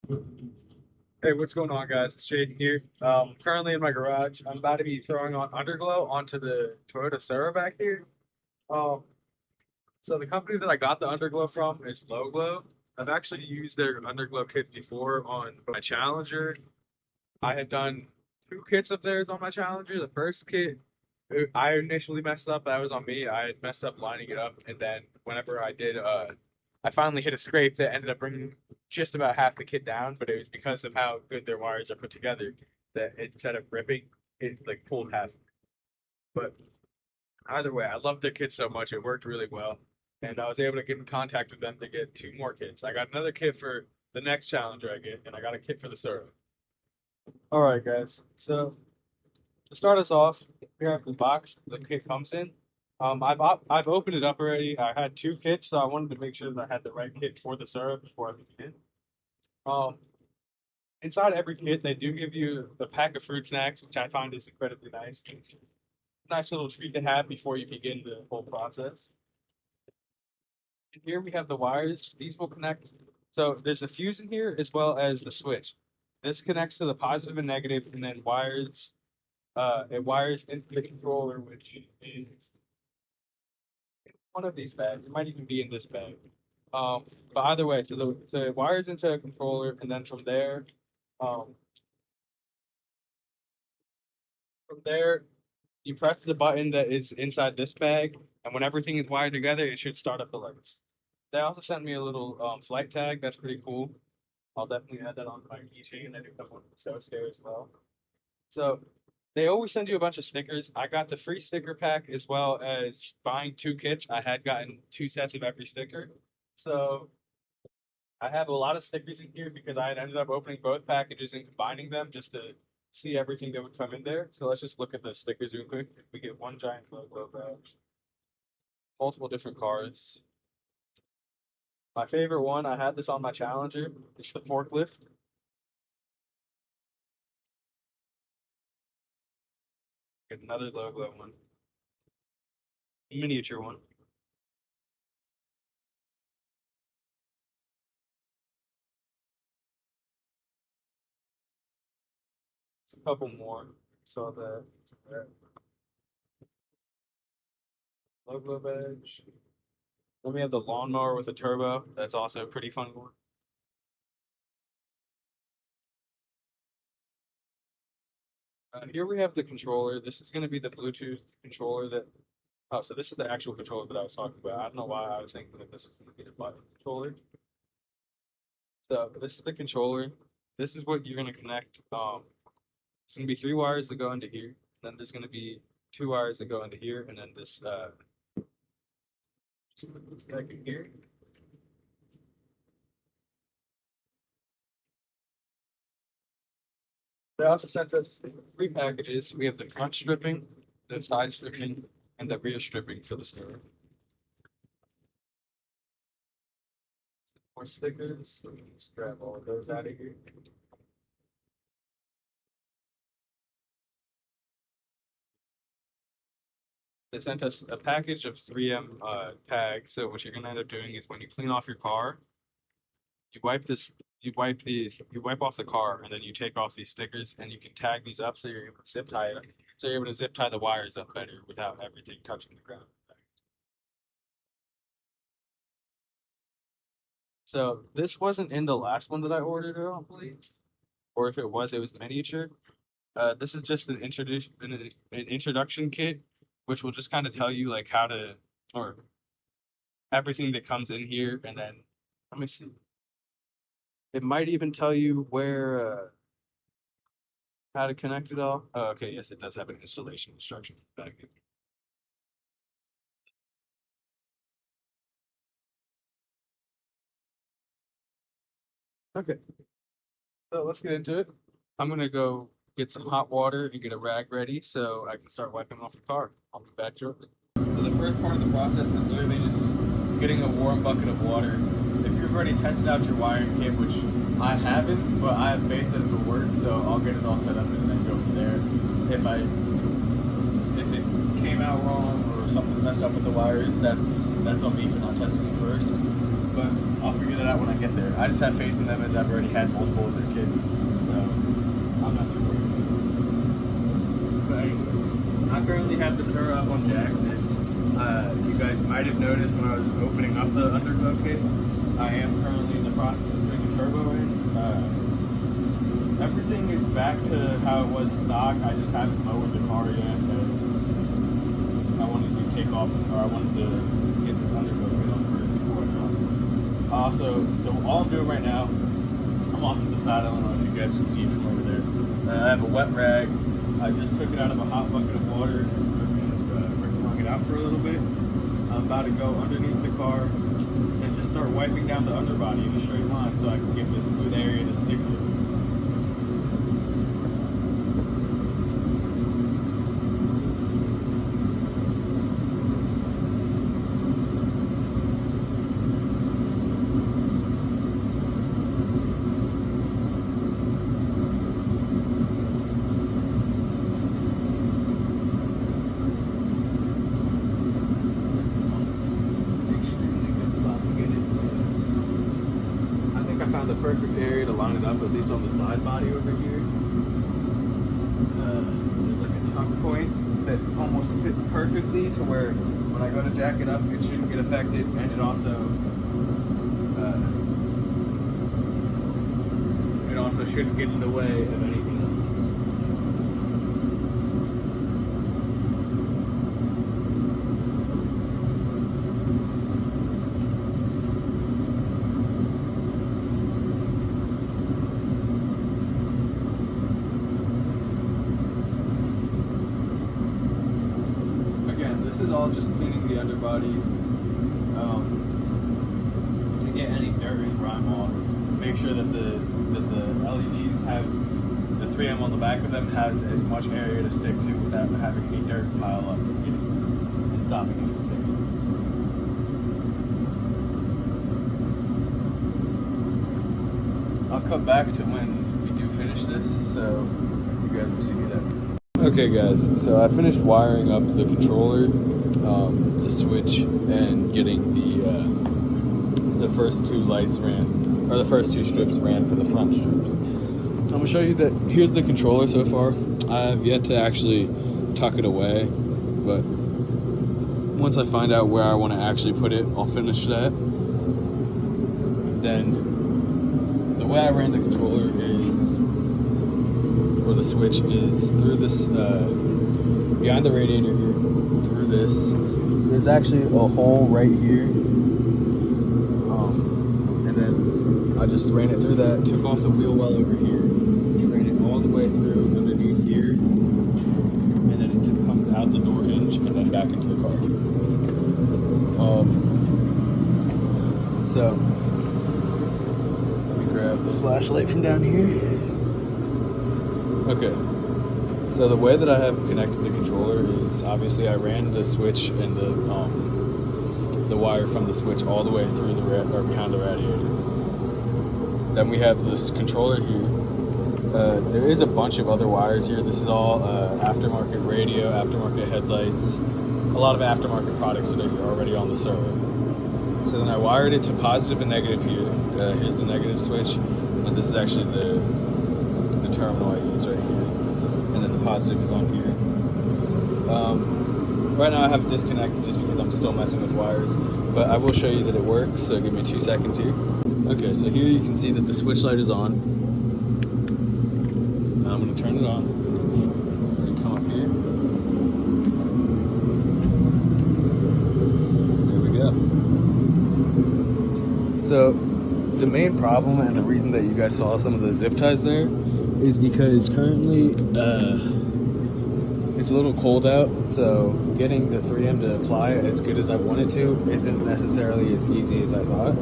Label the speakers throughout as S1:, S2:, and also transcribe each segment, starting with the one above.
S1: Hey, what's going on, guys? It's Jaiden here. Currently in my garage. I'm about to be throwing on Underglow onto the Toyota Sera back here. Um, so the company that I got the Underglow from is Lowglow. I've actually used their Underglow kit before on my Challenger. I had done two kits of theirs on my Challenger. The first kit, I initially messed up. That was on me. I had messed up lining it up, and then whenever I did, I finally hit a scrape that ended up bringing just about half the kit down. But it was because of how good their wires are put together that instead of ripping, it like pulled half. But either way, I loved their kit so much; it worked really well, and I was able to get in contact with them to get two more kits. I got another kit for the next Challenger I get, and I got a kit for the Sura. All right, guys. So to start us off, here I have the box the kit comes in. I've opened it up already. I had two kits, so I wanted to make sure that I had the right kit for the syrup before I begin. Um, Inside every kit, they do give you the pack of fruit snacks, which I find is incredibly nice. Nice little treat to have before you begin the whole process. And here we have the wires. These will connect. So there's a fuse in here as well as the switch. This connects to the positive and negative, and then it wires into the controller, which is one of these bags. It might even be in this bag. But either way, so it wires into a controller, and then um, from there, you press the button that is inside this bag, and when everything is wired together, it should start up the lights. They also sent me a little flight tag. That's pretty cool. I'll definitely add that on my keychain. I do have one so scare as well. So they always send you a bunch of stickers. I got the free sticker pack as well as buying two kits. I had gotten two sets of every sticker. So I have a lot of stickers in here because I had ended up opening both packages and combining them just to see everything that would come in there. So let's just look at the stickers real quick. We get one giant logo badge, multiple different cards. My favorite one, I had this on my Challenger. It's the forklift. Get another logo one, miniature one. It's a couple more. Saw that. Logo badge. Then we have the lawnmower with a turbo. That's also a pretty fun one. Here we have the controller. This is going to be the Bluetooth controller that. Oh, so this is the actual controller that I was talking about. I don't know why I was thinking that this was going to be the button controller. So this is the controller. This is what you're going to connect. There's going to be three wires that go into here. Then there's going to be two wires that go into here, and then this back in here. They also sent us three packages. We have the front stripping, the side stripping, and the rear stripping for the store. More stickers. So let's grab all of those out of here. They sent us a package of 3M tags. So what you're gonna end up doing is when you clean off your car, you wipe this, you wipe off the car, and then you take off these stickers, and you can tag these up so you're able to zip tie it. So you're able to zip tie the wires up better without everything touching the ground. So this wasn't in the last one that I ordered, I don't believe, or if it was miniature. This is just an introduction kit, which will just kind of tell you like how to or everything that comes in here, and then let me see. It might even tell you where how to connect it all. Oh, okay, yes, it does have an installation instruction back. Okay, so let's get into it. I'm gonna go get some hot water and get a rag ready so I can start wiping off the car. I'll be back shortly. So the first part of the process is literally just getting a warm bucket of water. If you've already tested out your wiring kit, which I haven't, but I have faith that it will work, so I'll get it all set up and then go from there. If it came out wrong
S2: if something's messed up with the wires, that's on me for not testing it first. But I'll figure that out when I get there. I just have faith in them as I've already had multiple of their kids, so I'm not too worried. But anyways, I currently have the Sera up on jacks. You guys might have noticed when I was opening up the Underglow kit, I am currently in the process of putting a turbo in. Everything is back to how it was stock. I just haven't lowered the car yet because I wanted to takeoff, or I wanted to get this Underglow kit on first before I drop it. So all I'm doing right now, I'm off to the side. I don't know if you guys can see it from over there. I have a wet rag. I just took it out of a hot bucket of water and wrung it out for a little bit. I'm about to go underneath the car and just start wiping down the underbody in a straight line so I can get this smooth area to stick to. The perfect area to line it up, at least on the side body over here. There's like a tuck point that almost fits perfectly to where when I go to jack it up, it shouldn't get affected, and it also shouldn't get in the way of anything else. This is all just cleaning the underbody to get any dirt and grime off. Make sure that the LEDs have the 3M on the back of them has as much area to stick to without having any dirt pile up and stopping it from sticking. I'll cut back to when we do finish this, so you guys will see that. Okay guys, so I finished wiring up the controller, the switch, and getting the first two lights ran, or the first two strips ran for the front strips. I'm going to show you that here's the controller so far. I have yet to actually tuck it away, but once I find out where I want to actually put it, I'll finish that. Then the way I ran the controller is, or the switch is through this, behind the radiator here, through this. There's actually a hole right here. And then I just ran it through that, took off the wheel well over here, ran it all the way through underneath here, and then it comes out the door hinge and then back into the car. So, let me grab the flashlight from down here. Okay, so the way that I have connected the controller is obviously I ran the switch and the wire from the switch all the way through or behind the radiator. Then we have this controller here. There is a bunch of other wires here. This is all aftermarket radio, aftermarket headlights, a lot of aftermarket products that are already on the server. So then I wired it to positive and negative here. Here's the negative switch, and this is actually the terminal I use right here, and then the positive is on here. Right now I have it disconnected just because I'm still messing with wires, but I will show you that it works, so give me 2 seconds here. Okay, so here you can see that the switch light is on. Now I'm going to turn it on. We're going to come up here. There we go. So the main problem and the reason that you guys saw some of the zip ties there is because currently it's a little cold out, so getting the 3M to apply as good as I want it to isn't necessarily as easy as I thought.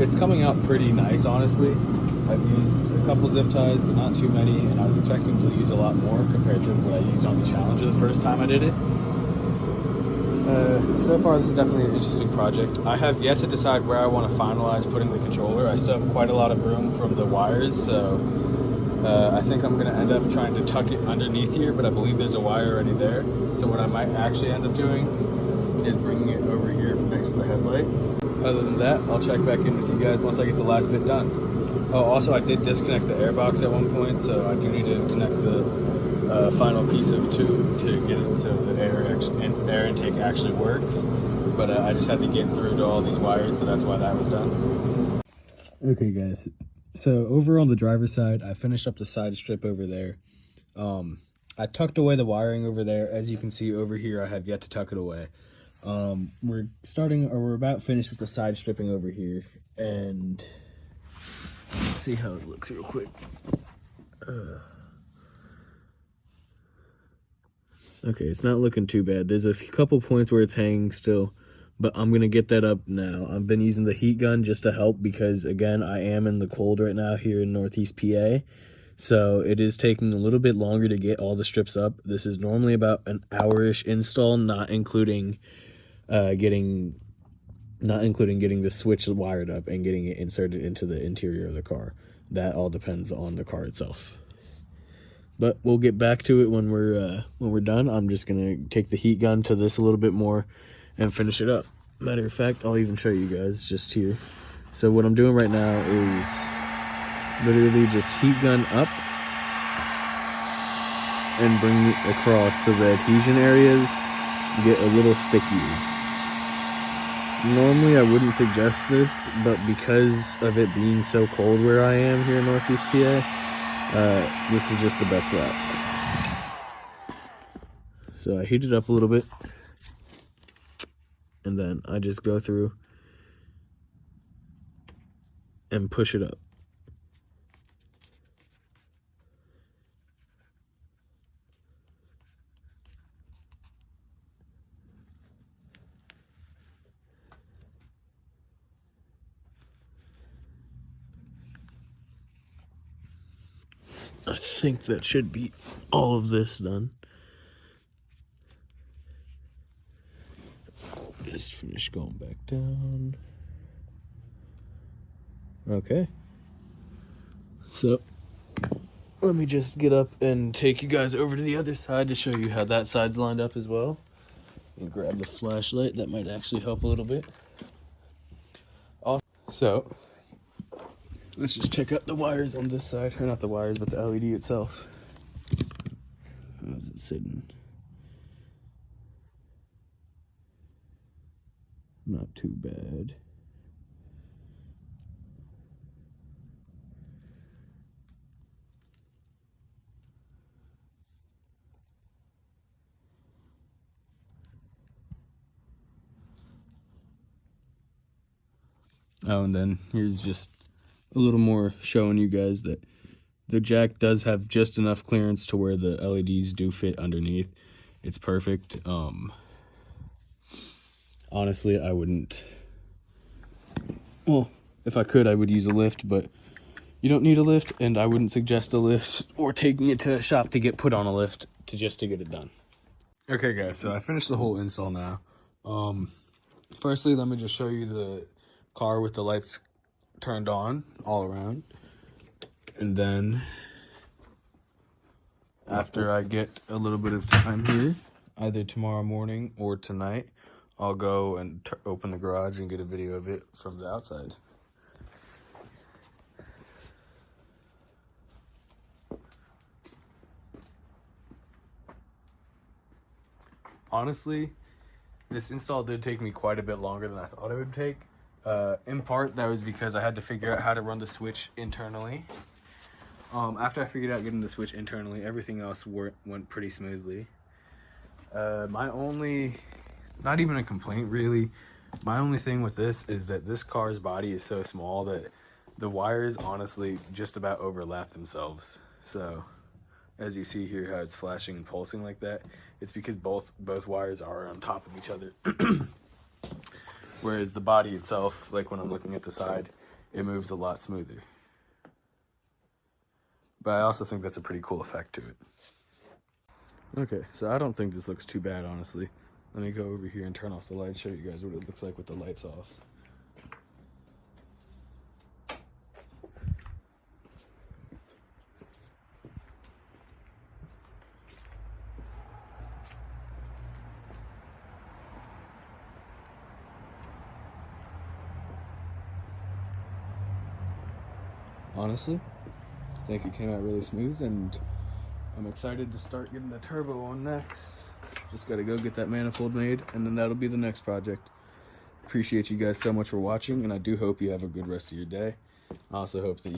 S2: It's coming out pretty nice, honestly. I've used a couple zip ties, but not too many, and I was expecting to use a lot more compared to what I used on the Challenger the first time I did it. So far, this is definitely an interesting project. I have yet to decide where I want to finalize putting the controller. I still have quite a lot of room from the wires, so I think I'm going to end up trying to tuck it underneath here, but I believe there's a wire already there. So what I might actually end up doing is bringing it over here next to the headlight. Other than that, I'll check back in with you guys once I get the last bit done. Oh, also I did disconnect the airbox at one point, so I do need to connect the final piece of tube to get it so the air intake actually works. But I just had to get through to all these wires, so that's why that was done. Okay, guys. So over on the driver's side, I finished up the side strip over there. I tucked away the wiring over there. As you can see over here, I have yet to tuck it away. We're about finished with the side stripping over here, and let's see how it looks real quick. Okay, it's not looking too bad. There's a couple points where it's hanging still, but I'm gonna get that up now. I've been using the heat gun just to help because, again, I am in the cold right now here in Northeast PA. So it is taking a little bit longer to get all the strips up. This is normally about an hour-ish install, not including getting the switch wired up and getting it inserted into the interior of the car. That all depends on the car itself. But we'll get back to it when we're done. I'm just gonna take the heat gun to this a little bit more and finish it up. Matter of fact, I'll even show you guys just here. So what I'm doing right now is literally just heat gun up and bring it across so the adhesion areas get a little stickier. Normally I wouldn't suggest this, but because of it being so cold where I am here in Northeast PA, this is just the best route. So I heat it up a little bit, and then I just go through and push it up. I think that should be all of this done. Just finish going back down. Okay. So, let me just get up and take you guys over to the other side to show you how that side's lined up as well. And grab the flashlight, that might actually help a little bit. So, let's just check out the wires on this side. Or not the wires, but the LED itself. How's it sitting? Not too bad. Oh, and then here's just a little more showing you guys that the jack does have just enough clearance to where the LEDs do fit underneath. It's perfect. Honestly, I wouldn't. Well, if I could, I would use a lift, but you don't need a lift, and I wouldn't suggest a lift or taking it to a shop to get put on a lift to get it done. Okay, guys, so I finished the whole install now. Firstly, let me just show you the car with the lights turned on all around, and then after I get a little bit of time here, either tomorrow morning or tonight, I'll go and open the garage and get a video of it from the outside. Honestly, this install did take me quite a bit longer than I thought it would take. In part, that was because I had to figure out how to run the switch internally. After I figured out getting the switch internally, everything else went pretty smoothly. My only, not even a complaint really, my only thing with this is that this car's body is so small that the wires honestly just about overlap themselves. So, as you see here how it's flashing and pulsing like that, it's because both wires are on top of each other. Whereas the body itself, like when I'm looking at the side, it moves a lot smoother. But I also think that's a pretty cool effect to it. Okay, so I don't think this looks too bad, honestly. Let me go over here and turn off the lights, show you guys what it looks like with the lights off. honestly, I think it came out really smooth, and I'm excited to start getting the turbo on next. Just got to go get that manifold made, and then that'll be the next project. Appreciate you guys so much for watching, and I do hope you have a good rest of your day. I also hope that you